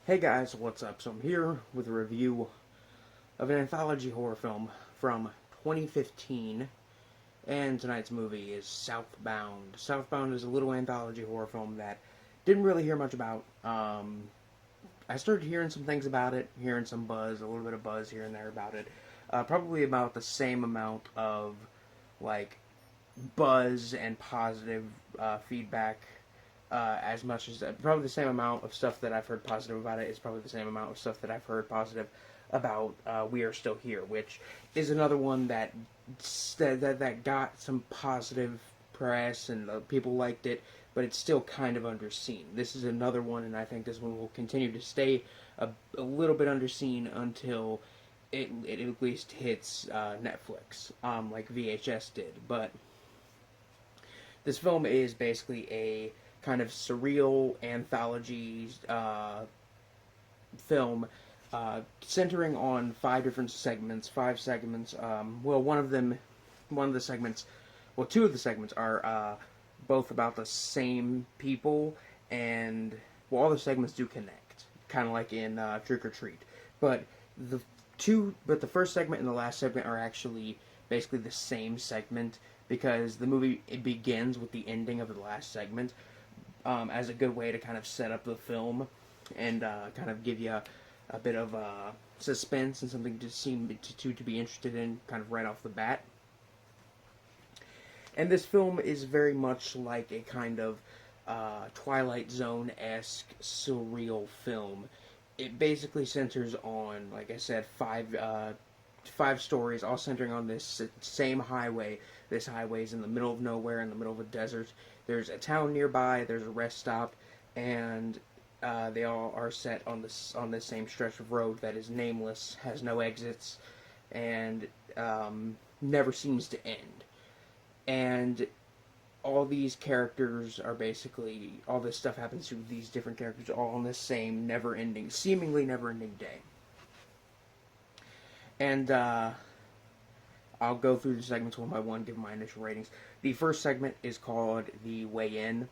Hey guys, what's up? So I'm here with a review of an anthology horror film from 2015, and tonight's movie is Southbound. Southbound is a little anthology horror film that didn't really hear much about. I started hearing some things about it, hearing some buzz, a little bit of buzz here and there about it. Probably about the same amount of like buzz and positive feedback as much as probably the same amount of stuff that I've heard positive about it is probably the same amount of stuff that I've heard positive about We Are Still Here, which is another one that got some positive press and people liked it, but it's still kind of underseen. This is another one, and I think this one will continue to stay a little bit underseen until it at least hits Netflix, like VHS did. But this film is basically a kind of surreal anthology film centering on five different segments. Five segments. Well, one of the segments, well, two of the segments are both about the same people, and well, all the segments do connect, kind of like in Trick or Treat. But the first segment and the last segment are actually basically the same segment because the movie it begins with the ending of the last segment as a good way to kind of set up the film and kind of give you a bit of suspense and something to seem to be interested in kind of right off the bat. And this film is very much like a kind of Twilight Zone-esque surreal film. It basically centers on, like I said, five stories, all centering on this same highway. This highway is in the middle of nowhere, in the middle of a desert. There's a town nearby. There's a rest stop, and they all are set on this same stretch of road that is nameless, has no exits, and never seems to end. And all these characters are basically all this stuff happens to these different characters all on this same seemingly never-ending day. And I'll go through the segments one by one, give my initial ratings. The first segment is called The Way In.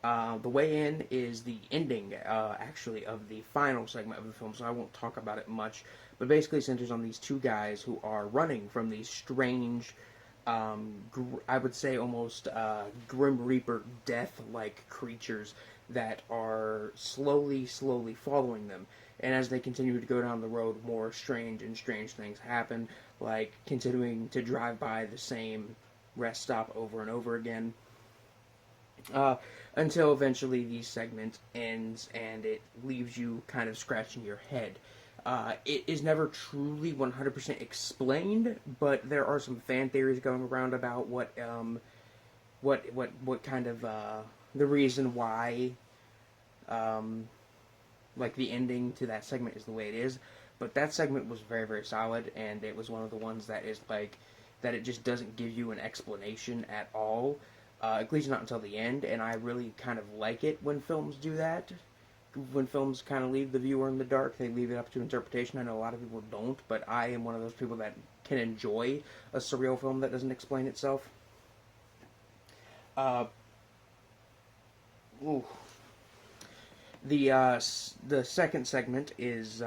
The Way In is the ending, actually, of the final segment of the film, so I won't talk about it much. But basically centers on these two guys who are running from these strange, I would say almost Grim Reaper death-like creatures that are slowly following them. And as they continue to go down the road, more strange things happen, like continuing to drive by the same rest stop over and over again, until eventually the segment ends and it leaves you kind of scratching your head. It is never truly 100% explained, but there are some fan theories going around about what kind of the reason why like the ending to that segment is the way it is. But that segment was very solid, and it was one of the ones that is like that it just doesn't give you an explanation at all, at least not until the end. And I really kind of like it when films do that. When films kind of leave the viewer in the dark, they leave it up to interpretation. I know a lot of people don't, but I am one of those people that can enjoy a surreal film that doesn't explain itself. Ooh. The second segment is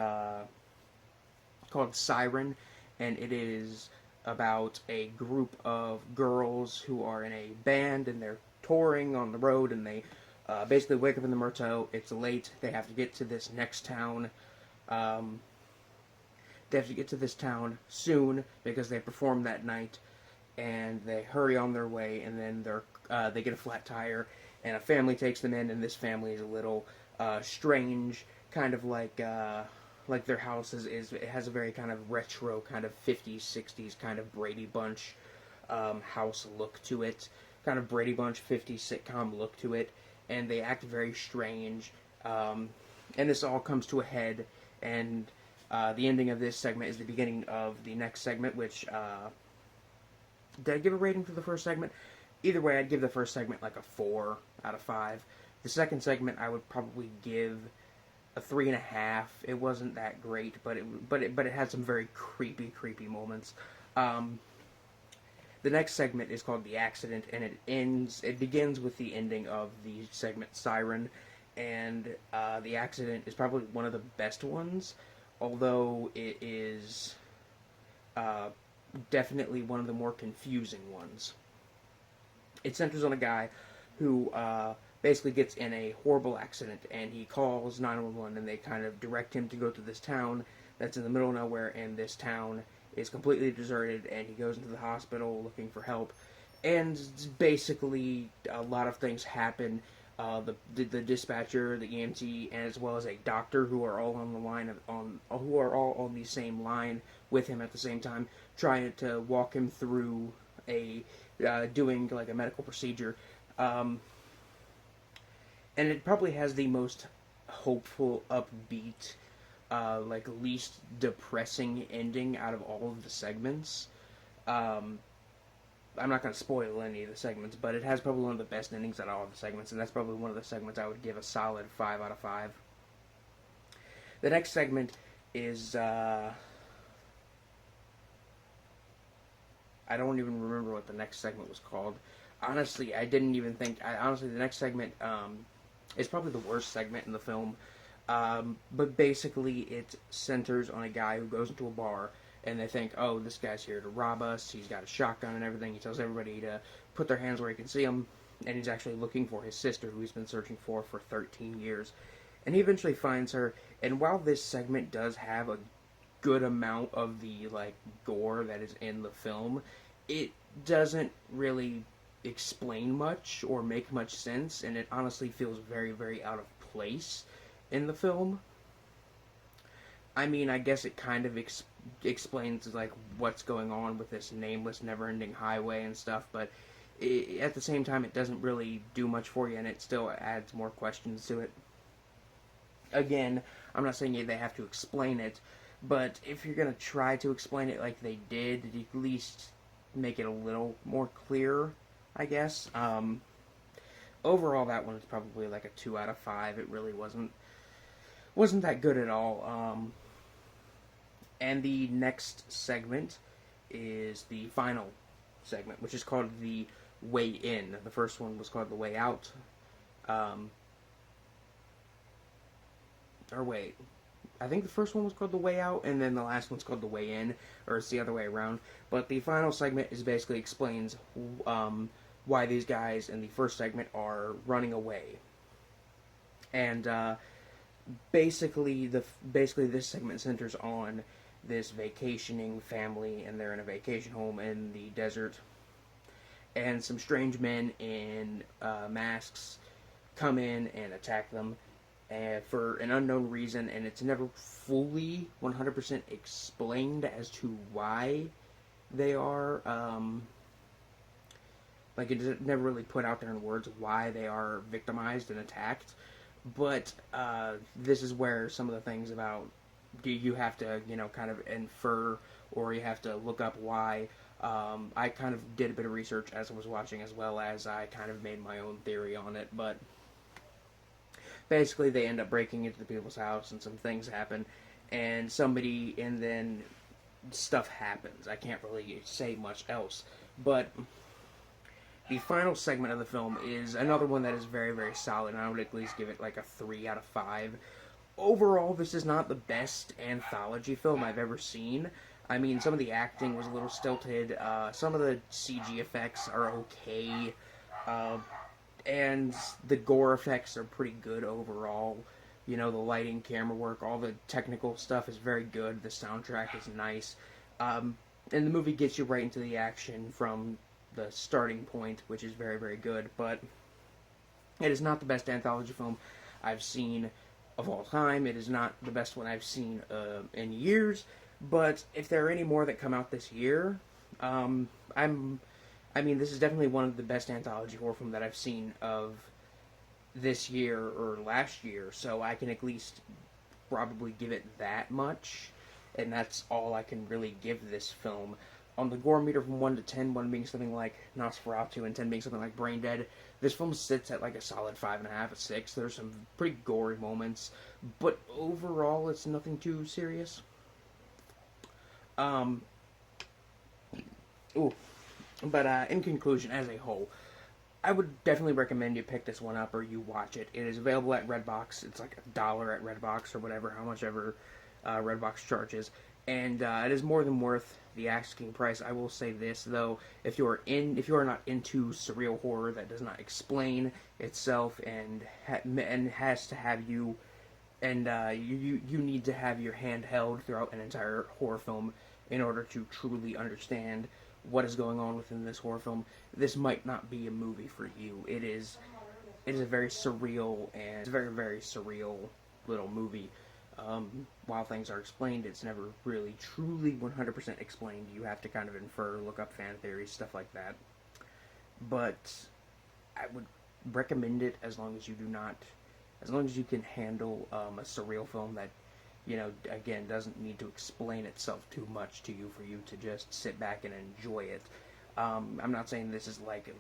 called Siren, and it is about a group of girls who are in a band and they're touring on the road, and they basically wake up in the Myrto. It's late. They have to get to this next town. They have to get to this town soon because they perform that night, and they hurry on their way. And then they get a flat tire, and a family takes them in. And this family is a little strange, kind of like their house is it has a very kind of retro, kind of 50s, 60s kind of Brady Bunch house look to it, kind of Brady Bunch 50s sitcom look to it, and they act very strange. And this all comes to a head, and the ending of this segment is the beginning of the next segment, which did I give a rating for the first segment? Either way, I'd give the first segment like a 4 out of 5. The second segment I would probably give a 3.5. It wasn't that great, but it had some very creepy moments. The next segment is called The Accident, and it begins with the ending of the segment Siren, and the accident is probably one of the best ones, although it is uh, definitely one of the more confusing ones. It centers on a guy who basically gets in a horrible accident, and he calls 911, and they kind of direct him to go to this town that's in the middle of nowhere, and this town is completely deserted, and he goes into the hospital looking for help, and basically a lot of things happen. The dispatcher, the EMT, and as well as a doctor who are all on the line who are all on the same line with him at the same time, trying to walk him through a doing like a medical procedure. And it probably has the most hopeful, upbeat, like least depressing ending out of all of the segments. Um, I'm not going to spoil any of the segments, but it has probably one of the best endings out of all of the segments, and that's probably one of the segments I would give a solid 5 out of 5. The next segment is, I don't even remember what the next segment was called. Honestly, honestly, the next segment, is probably the worst segment in the film. But basically, it centers on a guy who goes into a bar, and they think, oh, this guy's here to rob us. He's got a shotgun and everything. He tells everybody to put their hands where he can see them, and he's actually looking for his sister, who he's been searching for 13 years. And he eventually finds her, and while this segment does have a good amount of the, like, gore that is in the film, it doesn't really explain much or make much sense, and it honestly feels very, very out of place in the film. I mean, I guess it kind of explains like what's going on with this nameless, never-ending highway and stuff, but at the same time, it doesn't really do much for you, and it still adds more questions to it. Again, I'm not saying they have to explain it, but if you're gonna try to explain it like they did, at least make it a little more clear, I guess. Overall, that one is probably like a 2 out of 5. It really wasn't that good at all. And the next segment is the final segment, which is called the Way In. The first one was called the Way Out. Or wait, I think the first one was called the Way Out, and then the last one's called the Way In, or it's the other way around. But the final segment is basically explains why these guys in the first segment are running away. And basically this segment centers on this vacationing family, and they're in a vacation home in the desert, and some strange men in masks come in and attack them for an unknown reason, and it's never fully 100% explained as to why they are like it's never really put out there in words why they are victimized and attacked. But this is where some of the things about you have to, kind of infer, or you have to look up why. I kind of did a bit of research as I was watching, as well as I kind of made my own theory on it. But basically, they end up breaking into the people's house, and some things happen, and then stuff happens. I can't really say much else. But the final segment of the film is another one that is very, very solid, and I would at least give it like a 3 out of 5. Overall, this is not the best anthology film I've ever seen. I mean, some of the acting was a little stilted, some of the CG effects are okay, and the gore effects are pretty good overall. The lighting, camera work, all the technical stuff is very good, the soundtrack is nice, and the movie gets you right into the action from the starting point, which is very, very good, but it is not the best anthology film I've seen of all time. It is not the best one I've seen in years, but if there are any more that come out this year, this is definitely one of the best anthology horror film that I've seen of this year or last year, so I can at least probably give it that much, and that's all I can really give this film. On the gore meter from 1 to 10, 1 being something like Nosferatu and 10 being something like Brain Dead, this film sits at like a solid 5.5, a 6. There's some pretty gory moments, but overall it's nothing too serious. In conclusion, as a whole, I would definitely recommend you pick this one up or you watch it. It is available at Redbox. It's like $1 at Redbox or whatever, how much ever Redbox charges, and it is more than worth the asking price. I will say this though: if you are not into surreal horror that does not explain itself and has to have you and you need to have your hand held throughout an entire horror film in order to truly understand what is going on within this horror film, this might not be a movie for you. It is a very surreal and it's a very, very surreal little movie. While things are explained, it's never really truly 100% explained. You have to kind of infer, look up fan theories, stuff like that. But I would recommend it as long as you do not, as long as you can handle a surreal film that, you know, again, doesn't need to explain itself too much to you for you to just sit back and enjoy it. I'm not saying this is like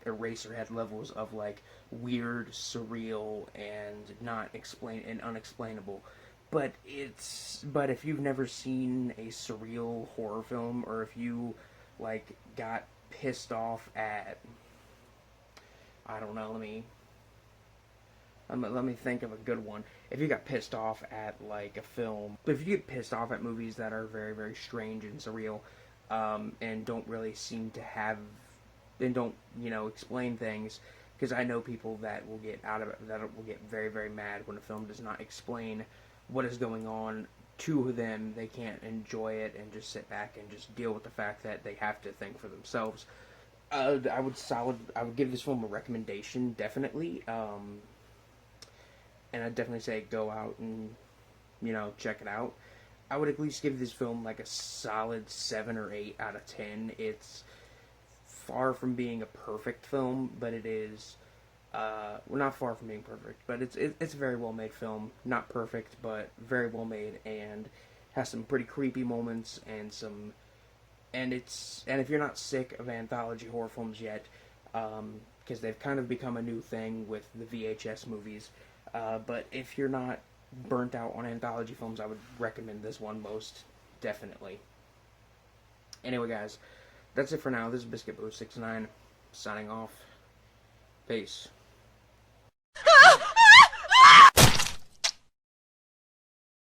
Eraserhead levels of like weird, surreal, and not explain and unexplainable. But if you've never seen a surreal horror film, or if you like got pissed off at, I don't know, let me think of a good one. If you got pissed off at like a film, but if you get pissed off at movies that are very, very strange and surreal, and don't really seem to have, and don't, you know, explain things, because I know people that will get out of it, that will get very, very mad when a film does not explain what is going on to them. They can't enjoy it and just sit back and just deal with the fact that they have to think for themselves. I would give this film a recommendation, definitely. And I'd definitely say go out and, you know, check it out. I would at least give this film like a solid 7 or 8 out of 10. It's far from being a perfect film, but it is, well, not far from being perfect, but it's a very well made film. Not perfect, but very well made, and has some pretty creepy moments and if you're not sick of anthology horror films yet, because they've kind of become a new thing with the VHS movies. But if you're not burnt out on anthology films, I would recommend this one most definitely. Anyway, guys, that's it for now. This is Biscuit Boo 69 signing off. Peace.